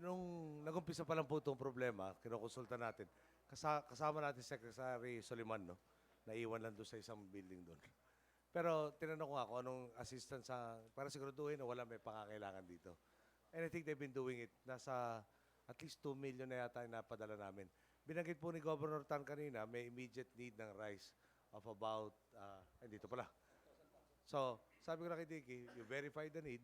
nung nag-umpisa pa lang po itong problema, kinukonsulta natin, kasama natin si Secretary Soliman, no? Naiwan lang doon sa isang building doon. Pero tinanong ko nga kung anong assistance para siguraduhin na wala may pangangailangan dito. And I think they've been doing it. Nasa at least 2 million na yata yung napadala namin. Binanggit po ni Governor Tan kanina, may immediate need ng rice of about, dito pala. So, sabi ko na kay Dicky, you verify the need,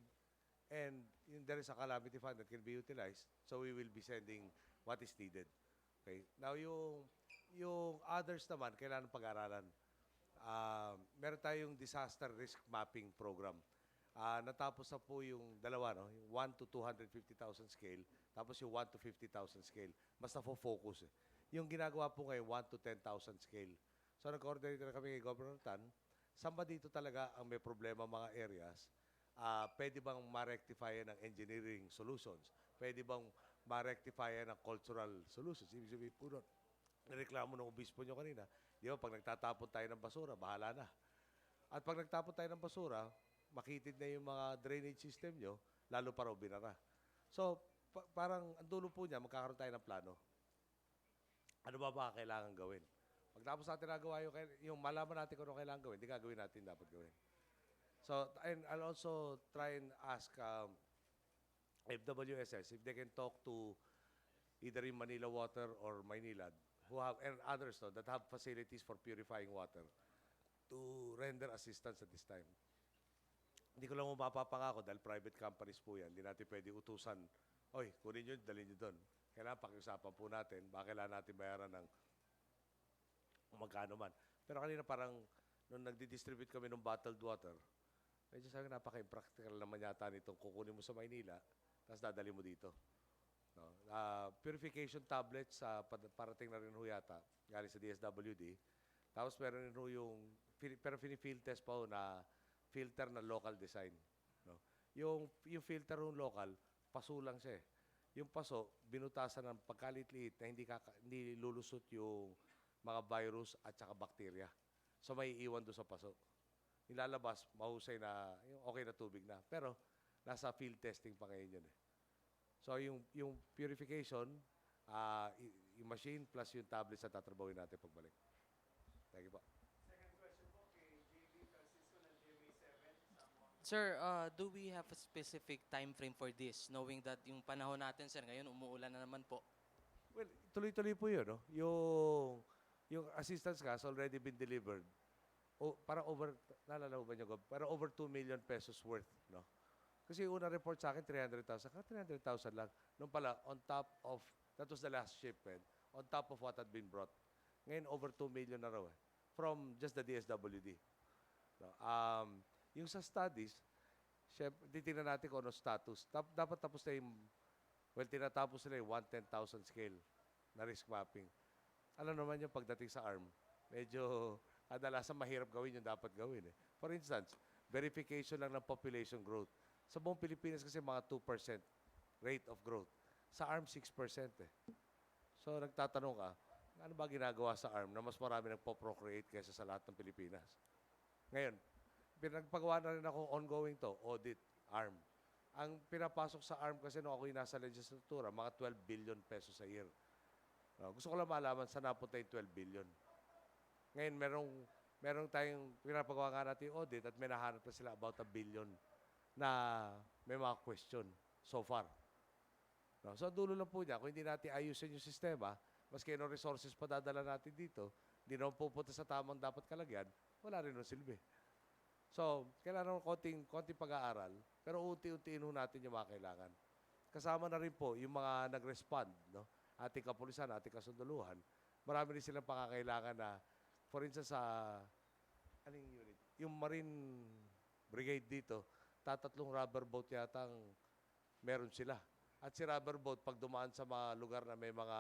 and there is a calamity fund that can be utilized. So we will be sending what is needed. Okay. Now yung others naman kailangan pag-aralan. Meron tayong disaster risk mapping program. Natapos na po yung dalawa, no? Yung 1 to 250,000 scale, tapos yung 1 to 50,000 scale. Mas na-focus eh. Yung ginagawa po ngayon, 1 to 10,000 scale. So nag-coordinate na kami kay Governor Tan. Saan ba dito talaga ang may problema mga areas? Pwede bang ma-rectify ng engineering solutions? Pwede bang ma-rectify ng cultural solutions? Ibig sabihin po nun, nireklamo ng obispo nyo kanina, di ba, pag nagtatapon tayo ng basura, bahala na. At pag nagtapon tayo ng basura, makitid na yung mga drainage system nyo, lalo pa raw binara. So, parang ang dulo po niya, magkakaroon tayo ng plano. Ano ba kailangan gawin? Pagtapos natin nagawa yung malaman natin kung ano kailangan gawin, di gagawin natin dapat gawin. So, and I'll also try and ask FWSS if they can talk to either in Manila Water or Maynilad, who have, and others no, that have facilities for purifying water to render assistance at this time. Hindi ko lang mapapangako dahil private companies po yan. Hindi natin pwede utusan, oy, kunin nyo, dalhin nyo doon. Kailangan pakiusapan po natin, baka kailangan natin bayaran ng magkano man. Pero kanina parang, nung nagdi-distribute kami ng bottled water, medyo sabi napaka-impractical naman yata nitong kukunin mo sa Maynila, tapos dadali mo dito. No? Purification tablets, parating na rin ho yata, galing sa DSWD. Tapos meron rin ho yung, pero fini-field test pa ho na filter na local design. No? Yung filter ho local, paso lang siya eh. Yung paso, binutasan ng pagkalit-liit na hindi lulusot yung mga virus at saka bakterya. So may iwan doon sa paso. Nilalabas, mahusay na, yung okay na tubig na. Pero, nasa field testing pa ngayon yun eh. So, yung purification, yung machine plus yung tablets na tatrabawin natin pagbalik. Thank you po. Second question po kay JB Francisco ng GMA7. Sir, do we have a specific time frame for this, knowing that yung panahon natin, sir, ngayon umuulan na naman po? Well, tuloy-tuloy po yun, no? Yung assistance has already been delivered. Para over, naalala mo ba niyo, para over 2 million pesos worth, no? Kasi yung unang report sa akin, 300,000. 300,000 lang. Nung pala, on top of, that was the last shipment, on top of what had been brought. Ngayon, over 2 million na raw eh. From just the DSWD. No? Yung sa studies, titignan natin kung ano status. Dapat tapos na yung, well, tinatapos nila yung 110,000 scale na risk mapping. Alam naman yung pagdating sa ARM, medyo kadalasan mahirap gawin yung dapat gawin eh. For instance, verification lang ng population growth. Sa buong Pilipinas kasi mga 2% rate of growth. Sa ARM, 6% eh. So nagtatanong ka, ano ba ginagawa sa ARM na mas marami nagpo-procreate kaysa sa lahat ng Pilipinas? Ngayon, pinagpagawa na rin ako ongoing to, audit, ARM. Ang pinapasok sa ARM kasi nung ako'y nasa legislatura, mga 12 billion pesos a year. Gusto ko lang malaman saan napunta yung 12 billion. Ngayon, merong tayong pinapagawa nga natin yung audit at may nahanap na sila about 1 billion na may mga question so far. No? So, dulo lang po niya, kung hindi natin ayusin yung sistema, maski no resources pa dadala natin dito, hindi naman pupunta sa tamang dapat kalagyan, wala rin ng silbi. So, kailangan ng konting pag-aaral, pero unti-untiin natin yung mga kailangan. Kasama na rin po yung mga nag-respond, no? Ating kapulisan, ating kasunduluhan. Marami rin silang pakakailangan na, for instance, sa aling unit, yung Marine Brigade dito, tatlong rubber boat yatang meron sila. At si rubber boat, pag dumaan sa mga lugar na may mga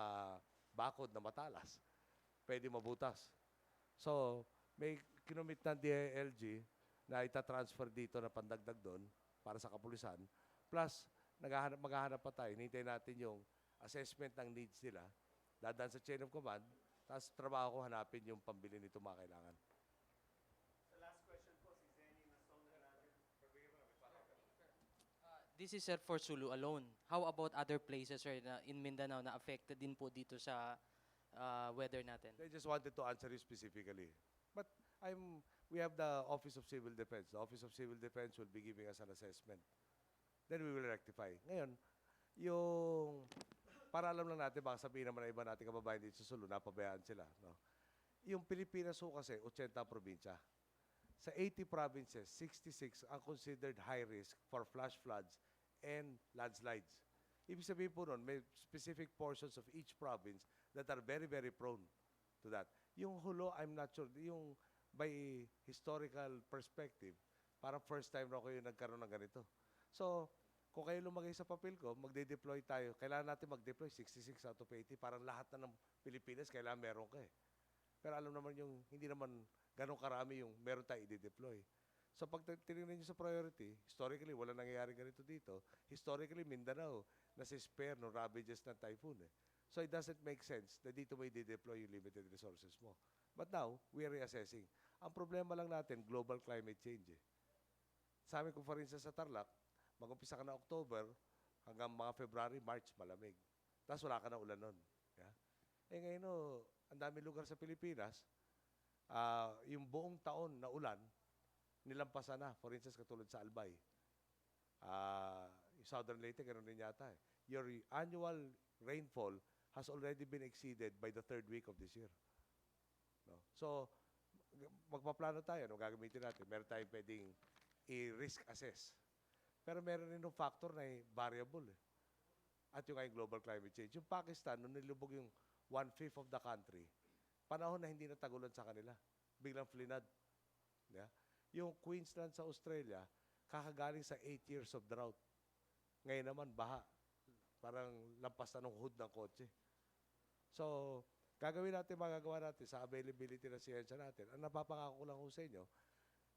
bakod na matalas, pwede mabutas. So, may kinumit ng DILG na itatransfer dito na pandagdag doon para sa kapulisan. Plus, maghahanap pa tayo. Hinintay natin yung assessment ng needs nila. Dadaan sa chain of command, tapos trabaho ko hanapin yung pambili nito mga kailangan. Sa last question po, si Zenny Nasong Granada. This is sir for Sulu alone. How about other places sir na in Mindanao na affected din po dito sa weather natin? I just wanted to answer you specifically. But we have the Office of Civil Defense. The Office of Civil Defense will be giving us an assessment. Then we will rectify. Ngayon, yung, para alam lang natin, baka sabihin naman na iba natin kababayan dito sa Sulu, napabayaan sila. No? Yung Pilipinas ho kasi, 80 probinsya. Sa 80 provinces, 66 ang considered high risk for flash floods and landslides. Ibig sabihin po nun, may specific portions of each province that are very, very prone to that. Yung hulo, I'm not sure. Yung by historical perspective, parang first time na kayo nagkaroon ng ganito. So, kung kayo lumagay sa papel ko, magde-deploy tayo. Kailangan natin mag-deploy 66 out of 80. Parang lahat na ng Pilipinas, kailangan meron ka eh. Pero alam naman yung, hindi naman ganun karami yung meron tayo i-deploy. So pag tinignan nyo sa priority, historically, wala nangyayari ganito dito. Historically, Mindanao, nasi-spare no ravages ng typhoon eh. So it doesn't make sense na dito mo i-deploy yung limited resources mo. But now, we are reassessing. Ang problema lang natin, global climate change eh. Sa amin kung for instance sa Tarlac, mag-umpisa ka na October, hanggang mga February, March, malamig. Tapos wala ka na ulan nun. Yeah? Eh ngayon, ang dami lugar sa Pilipinas, yung buong taon na ulan, nilampasan na. For instance, katulad sa Albay. Yung Southern Leyte, ganoon din yata eh. Your annual rainfall has already been exceeded by the 3rd week of this year. No? So, magpaplano tayo. Ano gagamitin natin? Meron tayong pwedeng i-risk assess. Pero meron rin yung factor na variable eh. At yung ay global climate change. Yung Pakistan, nung nilubog yung 1/5 of the country, panahon na hindi natagulan sa kanila. Biglang flinad. Yeah? Yung Queensland sa Australia, kakagaling sa 8 years of drought. Ngayon naman, baha. Parang lampas na ng hood ng kotse. So, gagawin natin, magagawa natin sa availability ng siyensya natin. Ang napapangako ko lang ho sa inyo,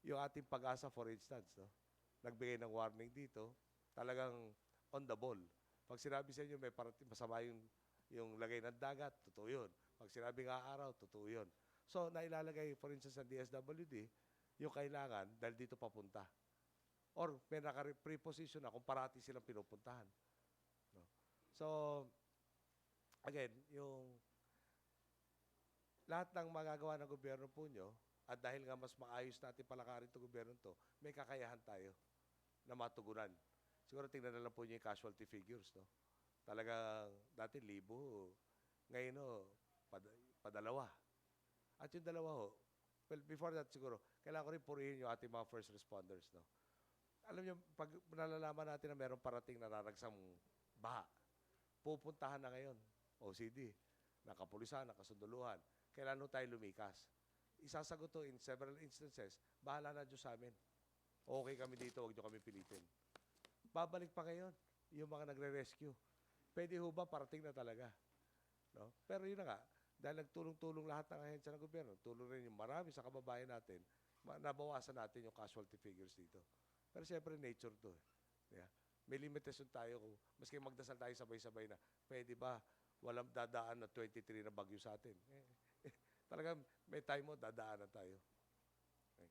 yung ating pag-asa, for instance, no? Nagbigay ng warning dito, talagang on the ball. Pag sinabi sa inyo, may parating masama yung lagay ng dagat, totoo yun. Pag sinabi nga araw, totoo yun. So, nailalagay, for instance, sa DSWD, yung kailangan dahil dito papunta. Or may naka-preposition na kung parati silang pinupuntahan. No? So, again, yung lahat ng magagawa ng gobyerno po nyo, at dahil nga mas maayos natin palakarin itong gobyerno to, may kakayahan tayo na matugunan. Siguro tingnan na lang po nyo yung casualty figures. No? Talagang dati 1,000, ngayon padalawa. At yung dalawa ho, well, before that siguro, kailangan ko rin purihin yung ating mga first responders. No? Alam nyo, pag nalalaman natin na mayroong parating nararagsang baha, pupuntahan na ngayon, OCD, nakapulisan, nakasunduluhan, kailan tayo lumikas. Isasagot to in several instances, bahala na Diyos sa amin. Okay kami dito, huwag nyo kami pilitin. Babalik pa ngayon, yung mga nagre-rescue. Pwede ho ba, parating na talaga. No? Pero yun na nga, dahil nagtulong-tulong lahat ng ahensya ng gobyerno, tulong rin yung marami sa kababayan natin, nabawasan natin yung casualty figures dito. Pero siyempre, nature to. Yeah? May limitation tayo. Maski magdasal tayo sabay-sabay na, pwede ba walang dadaan na 23 na bagyo sa atin? Talagang may time mo, dadaanan tayo. Okay.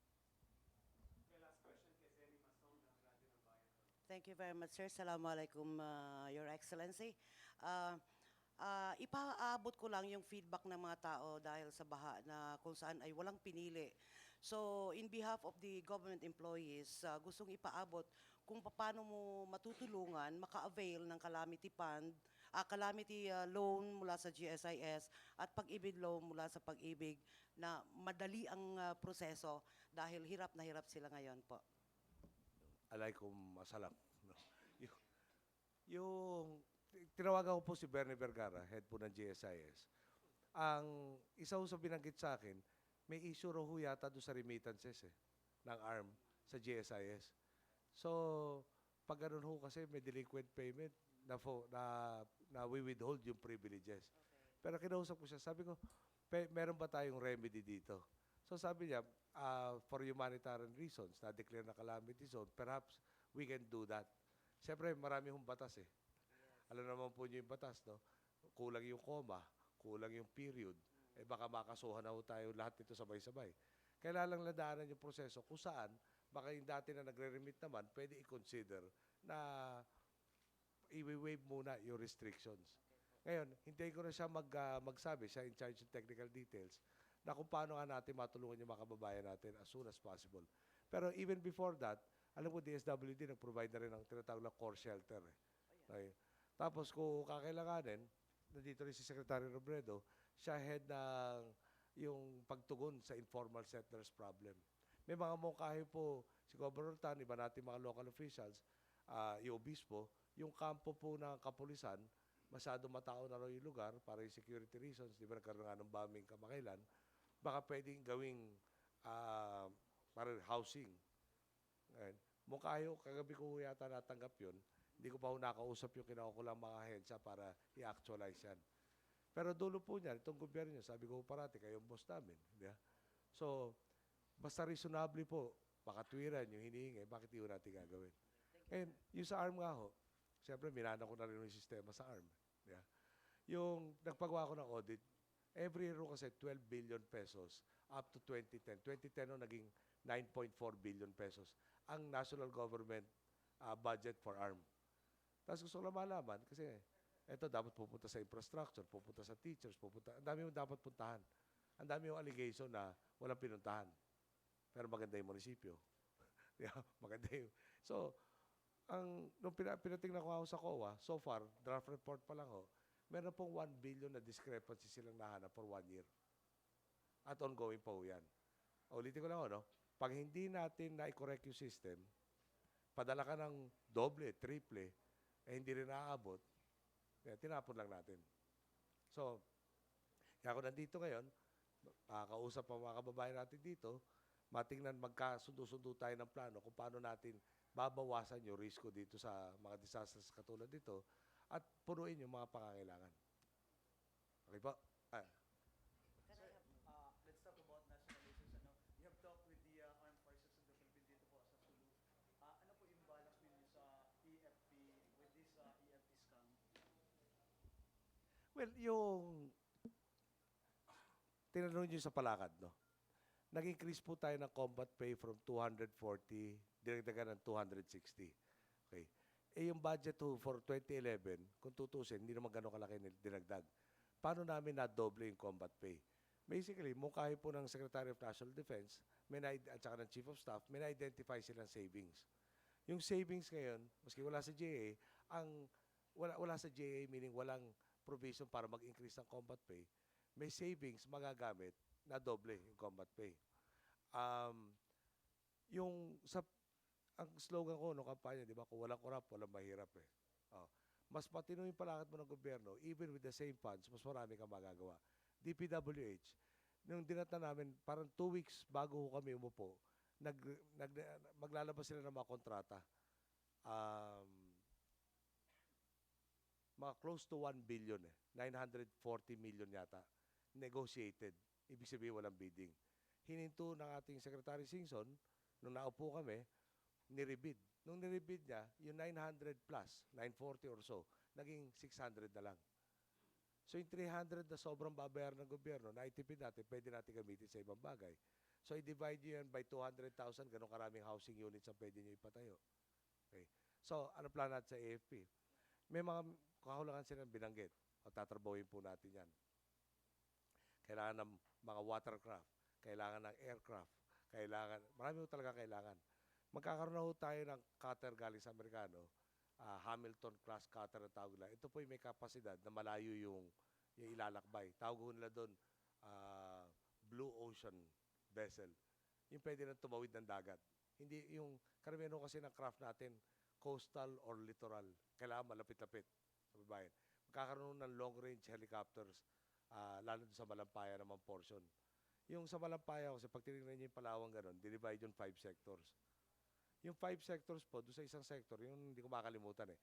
May last question kay Zenny Masong ng Radyo ng Bayan. Thank you very much, sir. Assalamualaikum, Your Excellency. Ipaabot ko lang yung feedback ng mga tao dahil sa baha na kung saan ay walang pinili. So, in behalf of the government employees, gustong ipaabot kung paano mo matutulungan, maka-avail ng calamity fund, calamity loan mula sa GSIS at pag-ibig loan mula sa pag-ibig na madali ang proseso dahil hirap na hirap sila ngayon po. Alay kong masalap. No? Yung tinawagan ko po si Bernie Vergara, head po ng GSIS. Ang isa ho sa binanggit sa akin, may issue raw ho yata doon sa remittances ng ARM sa GSIS. So, pag ganun ho kasi may delinquent payment na we withhold yung privileges. Okay. Pero kinausap ko siya, sabi ko, meron ba tayong remedy dito? So sabi niya, for humanitarian reasons, na-declare na calamity zone, perhaps we can do that. Siyempre, marami hong batas eh. Alam naman po niyo yung batas, no? Kulang yung comma, kulang yung period. Eh baka makasuhan na ho tayo lahat nito sabay-sabay. Kailangan lang ladaanan yung proseso kung saan, baka yung dati na nagre-remit naman, pwede i-consider na i-waive muna yung restrictions. Ngayon, hintayin ko na siya magsabi, siya in charge ng technical details, na kung paano nga natin matulungan yung mga kababayan natin as soon as possible. Pero even before that, alam ko DSWD nag-provide na rin ng tinatawag na core shelter. Okay. Tapos kung kakailanganin, nandito rin si Secretary Robredo, siya head ng yung pagtugon sa informal settlers problem. May mga mungkahi po, si Governor Tan, iba natin mga local officials, yung obispo, yung kampo po ng kapulisan, masyado matao na raw yung lugar para yung security reasons, di ba nagkaroon nga ng bombing kamakailan, baka pwedeng gawing parang housing. Ngayon, mukha yung kagabi ko yata natanggap yun, hindi ko pa ho nakausap yung kinakulang mga ahensya para i-actualize yan. Pero dulo po niyan, itong gobyerno niya, sabi ko parati, kayo ang boss namin. Di ba? So, basta reasonably po, baka tuwiran yung hinihingi, bakit yun natin gagawin? And yung sa ARM nga ho, siyempre minana ko na rin yung sistema sa ARM. Di ba? Yung nagpagawa ko ng audit, every year kasi 12 billion pesos up to 2010. 2010 no, naging 9.4 billion pesos ang national government budget for ARM. Tapos gusto ko lang malaman kasi ito dapat pupunta sa infrastructure, pupunta sa teachers, ang dami yung dapat puntahan. Ang dami yung allegation na walang pinuntahan. Pero maganda yung munisipyo. Maganda yung... So, nung pinatingnan ko ako sa COA, so far, draft report pa lang ho, meron pong 1 billion na discrepancy silang nahanap for 1 year. At ongoing pa ho yan. Ulitin ko lang ho, no? Pag hindi natin na-correct yung system, padala ka ng doble, triple, hindi rin naaabot, tinapon lang natin. So, kaya ako nandito ngayon, kausap ang mga kababayan natin dito, matingnan magkasundo-sundo tayo ng plano kung paano natin babawasan yung risko dito sa mga disasters katulad dito at punuin yung mga pangangailangan. Okay po? Let's talk about national issues. You have talked with the armed forces of the Philippines dito po sa Sulu. Ano po yung balak ninyo sa EFP with this EFP scam? Well, yung tinanong nyo sa palakad, no? Nag-increase po tayo ng combat pay from 240, dinagdagan ng 260. Okay. Yung budget for 2011, kung tutusin, hindi naman gano'ng kalaki dinagdag. Paano namin na-doble yung combat pay? Basically, mungkahi po ng Secretary of National Defense at saka ng Chief of Staff, may na-identify silang savings. Yung savings ngayon, maski wala sa JA, wala sa JA meaning walang provision para mag-increase ng combat pay, may savings magagamit na doble yung combat pay. Ang slogan ko no kampanya, di ba, kung walang korap, walang mahirap eh. Mas matino yung palakad mo ng gobyerno, even with the same funds, mas marami kang magagawa. DPWH, nung dinata namin, parang 2 weeks bago kami umupo, maglalabas sila ng mga kontrata. Mga close to 1 billion 940 million yata, negotiated. Ibig sabihin walang bidding. Hininto ng ating Secretary Singson, nung naupo kami, nirebid. Nung nirebid niya, yung 900 plus, 940 or so, naging 600 na lang. So yung 300 na sobrang babayaran ng gobyerno, naitipid natin, pwede natin gamitin sa ibang bagay. So i-divide nyo yan by 200,000, ganun karaming housing units ang pwede nyo ipatayo. Okay. So, ano plan natin sa AFP? May mga kakulangan silang binanggit. O tatrabahuin po natin yan. Kailangan ng mga watercraft, kailangan ng aircraft, marami po talaga kailangan. Magkakaroon na po tayo ng cutter galing sa Amerikano, Hamilton-class cutter na tawag nila. Ito po yung may kapasidad na malayo yung ilalakbay. Tawag ko nila doon, Blue Ocean vessel. Yung pwede na tumawid ng dagat. Hindi yung karamihan kasi ng craft natin, coastal or littoral. Kailangan malapit-lapit sa babayan. Magkakaroon ng long-range helicopters, lalo sa Malampaya naman portion. Yung sa Malampaya, kasi pag tinignan niyo yung Palawan gano'n, dinivide yung 5 sectors. Yung 5 sectors po, doon sa isang sector, yung hindi ko makalimutan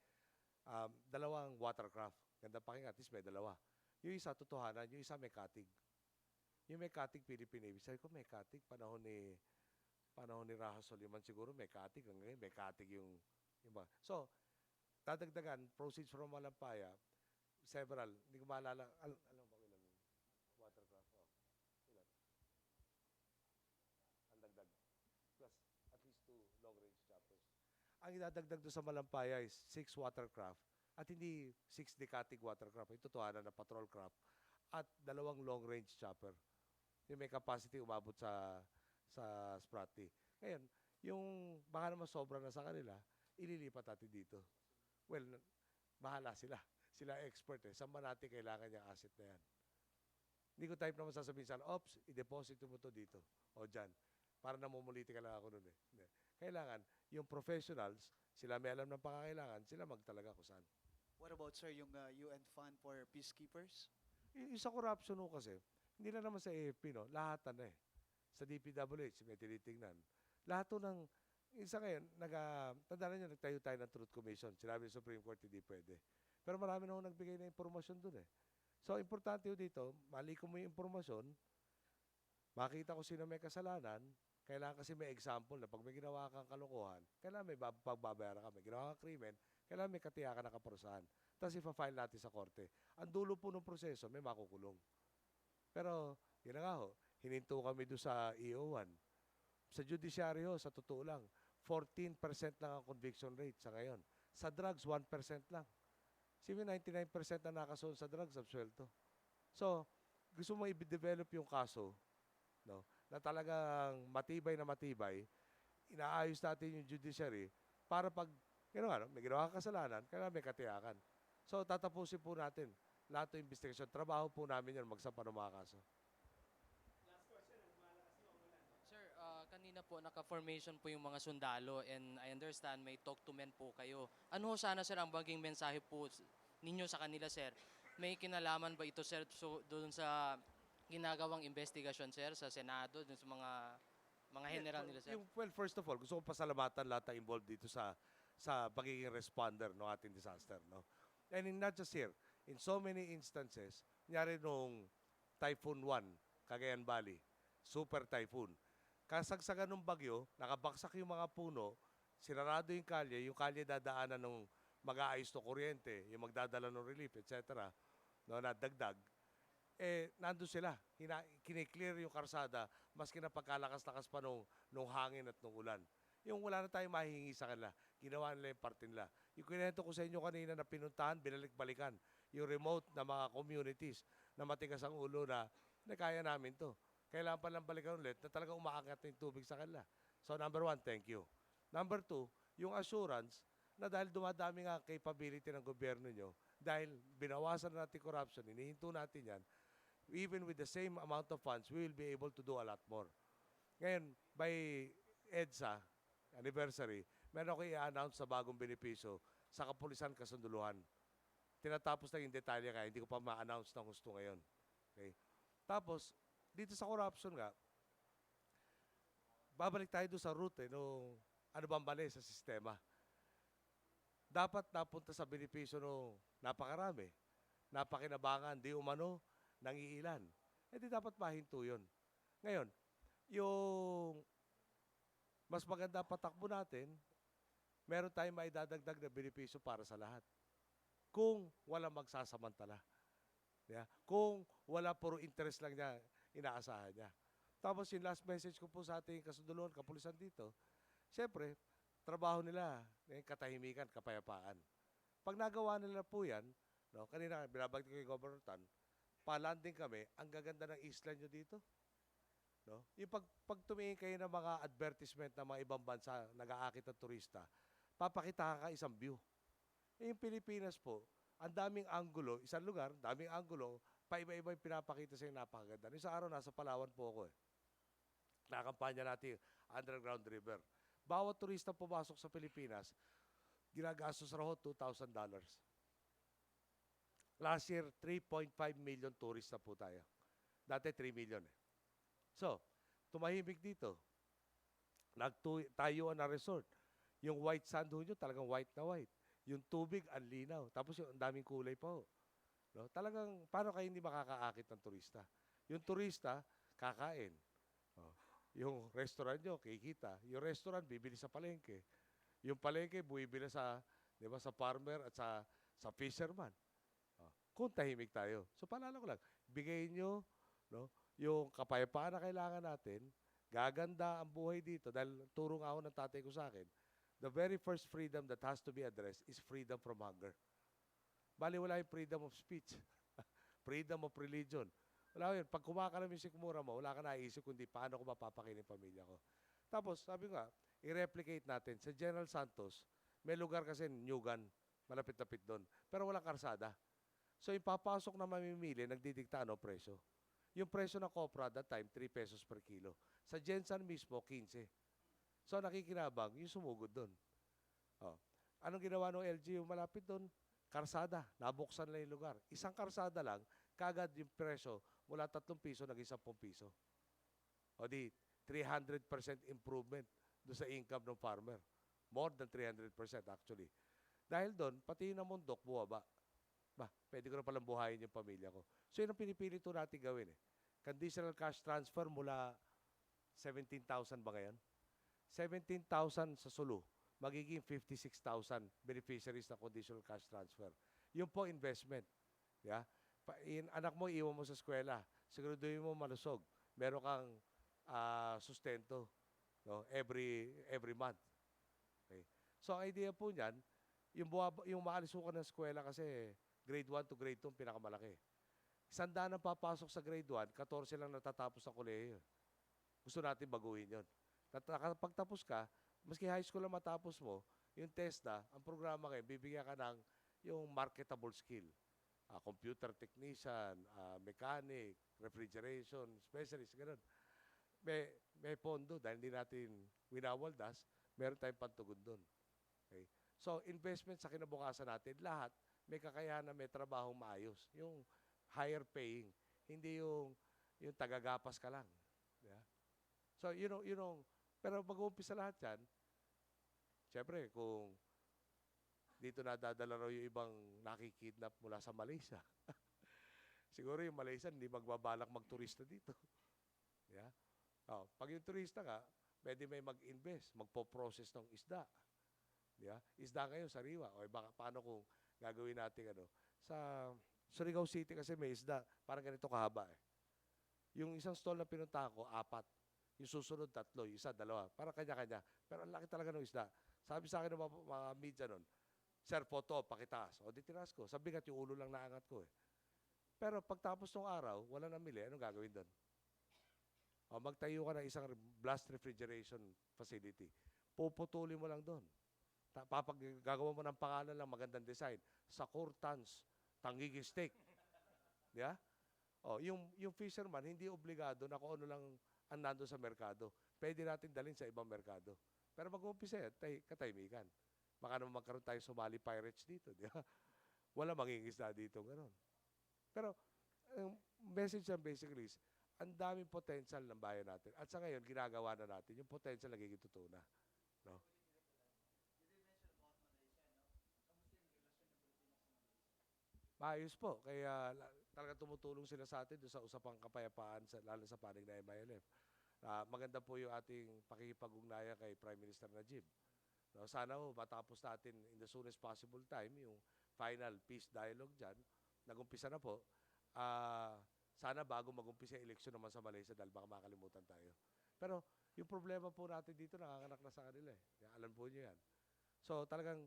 dalawang watercraft. Ganda pakinggan, at least may dalawa. Yung isa, totohanan, yung isa may katig. Yung may katig, Philippine Navy. Sabi ko, may katig, panahon ni Raha Soliman siguro, may katig. Ngayon, may katig yung iba. So, dadagdagan, proceeds from Malampaya, several, hindi ko maalala, alam ba ilan watercraft? Ilan? Ang dagdag. Plus, at least 2 long-range choppers. ang idadagdag doon sa Malampaya is 6 watercraft at hindi 6 decating watercraft. Ito totohanan na patrol craft at 2 long-range chopper. Yung may capacity umabot sa Spratly. Ngayon, yung baka naman sobra na sa kanila, ililipat natin dito. Well, bahala sila. Sila expert eh. Saan ba natin kailangan yung asset na yan? Hindi ko type naman sasabihin sa ops, i-deposit mo to dito. O dyan. Para namumuliti ka lang ako nun eh. Hindi. Kailangan, yung professionals, sila may alam ng pangangailangan, sila magtalaga kung saan. What about, sir, yung UN fund for peacekeepers? Yung sa corruption ho kasi, hindi na naman sa AFP, no? Lahat na eh. Sa DPWH, may tinitingnan. Lahat to ng, isa ngayon, tandaan nyo, nagtayo tayo ng Truth Commission. Sinabi ng Supreme Court, hindi pwede. Pero marami na ho nagbigay na impormasyon dun eh. So, importante ho dito, mali ko mo yung impormasyon, makita ko sino may kasalanan, kailangan kasi may example na pag may ginawa kang kalokohan, kailangan may pagbabayaran ka. May ginawa kang krimen, kailangan may katiyakan na kaparusahan. Tapos ipa-file natin sa korte. Ang dulo po ng proseso, may makukulong. Pero, yun na nga ho, hininto kami doon sa EO1. Sa judiciary ho, sa totoo lang, 14% lang ang conviction rate sa ngayon. Sa drugs, 1% lang. Sige, 99% na nakasoon sa drugs, absuelto. So, gusto mo i-develop yung kaso, no, na talagang matibay na matibay, inaayos natin yung judiciary para pag, may ginawa kang kasalanan, kailangan may katiyakan. So, tatapusin po natin lahat ng investigation. Trabaho po namin yan, magsampa ng mga kaso. Sir, kanina po naka-formation po yung mga sundalo and I understand may talk to men po kayo. Ano ho sana sir ang baging mensahe po ninyo sa kanila sir? May kinalaman ba ito sir doon sa ginagawang investigasyon sir sa Senado, doon sa mga general nila sir? Well, first of all, gusto ko pasalamatan lahat na involved dito sa pagiging responder ng ating disaster. No? And not just here, in so many instances, nangyari nung Typhoon 1, Cagayan Valley, super typhoon. Kasagsagan ng bagyo, nakabaksak yung mga puno, sinarado yung kalye dadaanan ng mag-aayos ng kuryente, yung magdadala ng relief, etc. No, nadagdag. Nandun sila. Kiniklear yung karsada, maski na pagkalakas-lakas pa nung hangin at nung ulan. Yung wala na tayong mahihingi sa kanila, ginawa nila yung parte nila. Yung kinento ko sa inyo kanina na pinuntahan, binalik-balikan. Yung remote na mga communities na matigas ang ulo na kaya namin to. Kailangan pa lang balikan ulit na talagang umaakyat na yung tubig sa kanila. So number 1, thank you. Number 2, yung assurance na dahil dumadami nga capability ng gobyerno nyo, dahil binawasan na natin corruption, inihinto natin yan, even with the same amount of funds, we will be able to do a lot more. Ngayon, by EDSA anniversary, meron ako i-announce sa bagong benepisyo sa Kapulisan Kasunduluhan. Tinatapos na yung detalye kaya hindi ko pa ma-announce na gusto ngayon. Okay? Tapos, dito sa corruption nga, babalik tayo doon sa root no, ano bang mali sa sistema. Dapat napunta sa benepisyo no, napakarami, napakinabangan, di umano, nangiilan. Di dapat mahinto yun. Ngayon, yung mas maganda patakbo natin, meron tayong maidadagdag na benepisyo para sa lahat. Kung wala magsasamantala. Yeah? Kung wala puro interest lang niya, inaasahan niya. Tapos yung last message ko po sa ating kasunduluhan, kapulisan dito, siyempre, trabaho nila, katahimikan, kapayapaan. Pag nagawa nila po yan, no, kanina binabagti ko yung Governor Tan, pa-landing kami, ang gaganda ng isla nyo dito. No? Yung pag tumingin kayo ng mga advertisement ng mga ibang bansa, nag-aakit ng turista, papakita ka isang view. Yung Pilipinas po, ang daming anggulo, isang lugar, daming anggulo, paiba-iba yung pinapakita sa yung napakaganda. Yung sa araw, nasa Palawan po ako eh. Nakampanya natin underground river. Bawat turista pumasok sa Pilipinas, ginagastos raw $2,000. Last year, 3.5 million tourists na po tayo. Dati 3 million eh. So, tumahimik dito. Nagtayuan na resort. Yung white sand nyo, talagang white na white. Yung tubig, ang linaw. Tapos yung daming kulay pa ho. No? Talagang, paano kayo hindi makakaakit ng turista? Yung turista, kakain. Oh. Yung restaurant nyo, kikita. Yung restaurant, bibili sa palengke. Yung palengke, buibili sa, di ba, sa farmer at sa fisherman. Oh. Kung tahimik tayo. So, paalala ko lang, bigay nyo, no, yung kapayapaan na kailangan natin, gaganda ang buhay dito. Dahil turo nga ako ng tatay ko sa akin, the very first freedom that has to be addressed is freedom from hunger. Bali, wala yung freedom of speech, freedom of religion. Wala yun. Pag kumakalam yung sikmura mo, wala ka naisip kundi paano ko mapapakain yung pamilya ko. Tapos, sabi ko nga, i-replicate natin. Sa General Santos, may lugar kasi Nyugan, malapit-lapit doon. Pero walang karsada. So, yung papasok na mamimili, nagdidikta ano presyo. Yung presyo ng Copra that time, 3 pesos per kilo. Sa Jensen mismo, 15. So, nakikinabang, yung sumugod doon. Oh. Anong ginawa ng LGU malapit doon? Karsada. Nabuksan lang yung lugar. Isang karsada lang, kagad yung presyo mula 3 piso naging 10 piso. O di, 300% improvement doon sa income ng farmer. More than 300% actually. Dahil doon, pati yung namundok, buwaba. Ba, pwede ko na palang buhayin yung pamilya ko. So, yun ang pinipili ito natin gawin eh. Conditional cash transfer mula 17,000 ba ngayon? 17,000 sa Sulu, magiging 56,000 beneficiaries ng conditional cash transfer. Yun po investment. Yeah? Anak mo, iwan mo sa eskwela. Siguraduhin mo malusog. Meron kang sustento, no? every month. Okay. So, ang idea po niyan, yung maalis ko ng eskwela kasi grade 1 to grade 2 ang pinakamalaki. 100 ang papasok sa grade 1, 14 lang natatapos sa kolehiyo. Gusto natin baguhin yun. Pagtapos ka, maski high school lang matapos mo, yung TESDA, ang programa kayo, bibigyan ka ng yung marketable skill. Computer technician, mechanic, refrigeration, specialist, gano'n. May pondo dahil hindi natin winawaldas, meron tayong pantugon doon. Okay? So, investment sa kinabukasan natin, lahat may kakayahan na may trabahong maayos. Yung higher paying, hindi yung tagagapas ka lang. Yeah? So, pero mag-uumpisa lahat yan, siyempre, kung dito nadadala raw yung ibang nakikidnap mula sa Malaysia. Siguro yung Malaysia hindi magbabalak magturista dito. Yeah? Pag yung turista ka, pwede may mag-invest, magpo-process ng isda. Yeah? Isda ngayon, sariwa. O baka paano kung gagawin natin sa Surigao City kasi may isda, parang ganito kahaba eh. Yung isang stall na pinuntahan ko, 4. Yung susunod, 3. Yung isa, 2. Parang kanya-kanya. Pero ang laki talaga ng isda. Sabi sa akin ng mga media nun, Sir, photo, pakitaas. O, di tinas ko. Sabi nga, yung ulo lang naangat ko eh. Pero pagtapos ng araw, wala namili, anong gagawin doon? O, magtayo ka ng isang blast refrigeration facility. Puputulin mo lang doon. Gagawa mo ng pangalan lang, magandang design. Sakur Tans, Tangigi Steak. Yeah? O, yung fisherman, hindi obligado na kung ano lang ang nando sa merkado. Pwede natin dalhin sa ibang merkado. Pero mag-umpisa yan, katahimikan. Baka naman magkaroon tayo Somali pirates dito. Di ba? Wala mangingisda dito. Ganon. Pero, message lang basically is, ang daming potential ng bayan natin. At sa ngayon, ginagawa na natin. Yung potential nagiging totoo na. No? Maayos po. Kaya talaga tumutulong sila sa atin doon sa usapang kapayapaan, lalo sa panig na MILF. Maganda po yung ating pakikipag-ugnayan kay Prime Minister Najib. No, sana ho, matapos natin in the soonest possible time yung final peace dialogue dyan. Nag-umpisa na po. Sana bago mag-umpisa yung eleksyon naman sa Malaysia dahil baka makalimutan tayo. Pero yung problema po natin dito nakakanak na sa kanila eh. Alam po nyo yan. So talagang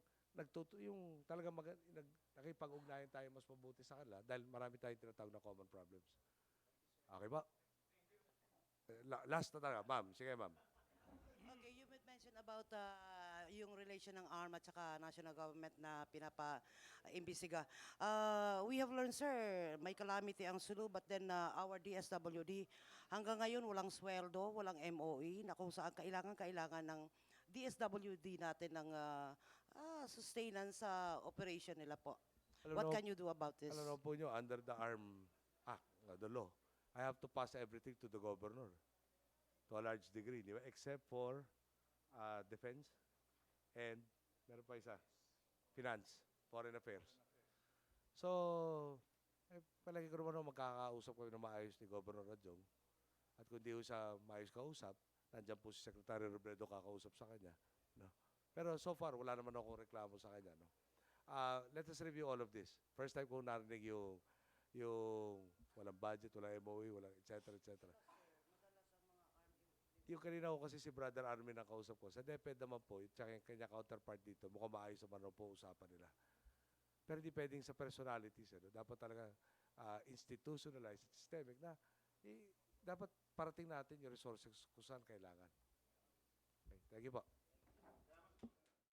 nakipag-ugnayan tayo mas mabuti sa kanila dahil marami tayong tinatawag na common problems. Okay ba? Last na talaga. Ma'am, sige ma'am. Okay, you mentioned about yung relation ng ARM at saka national government na pinapa-imbisiga. We have learned, sir, may calamity ang Sulu, but then our DSWD, hanggang ngayon walang sweldo, walang MOE, na kung saan kailangan ng DSWD natin ng sustenance sa operation nila po. What can you do about this? Alam po nyo, under the ARM Act, the law, I have to pass everything to the governor to a large degree, di ba? Except for defense and meron pa isa, finance, foreign affairs. So, palagi ko naman magkakausap kami na maayos ni Governor Rajong. At kung di ko siya maayos kausap, nandiyan po si Secretary Robredo kakausap sa kanya. No? Pero so far, wala naman akong reklamo sa kanya. No? Let us review all of this. First time ko narinig yung walang budget, walang MOE, walang et cetera, et cetera. yung kanina ko kasi si Brother Armin ang kausap ko. Sa DepEd naman po, yung tsaka yung kanya counterpart dito, mukhang maayos naman raw po usapan nila. Pero hindi pwedeng sa personalities. Ano? Dapat talaga institutionalized, systemic na dapat parating natin yung resources kung saan kailangan. Okay. Thank you po.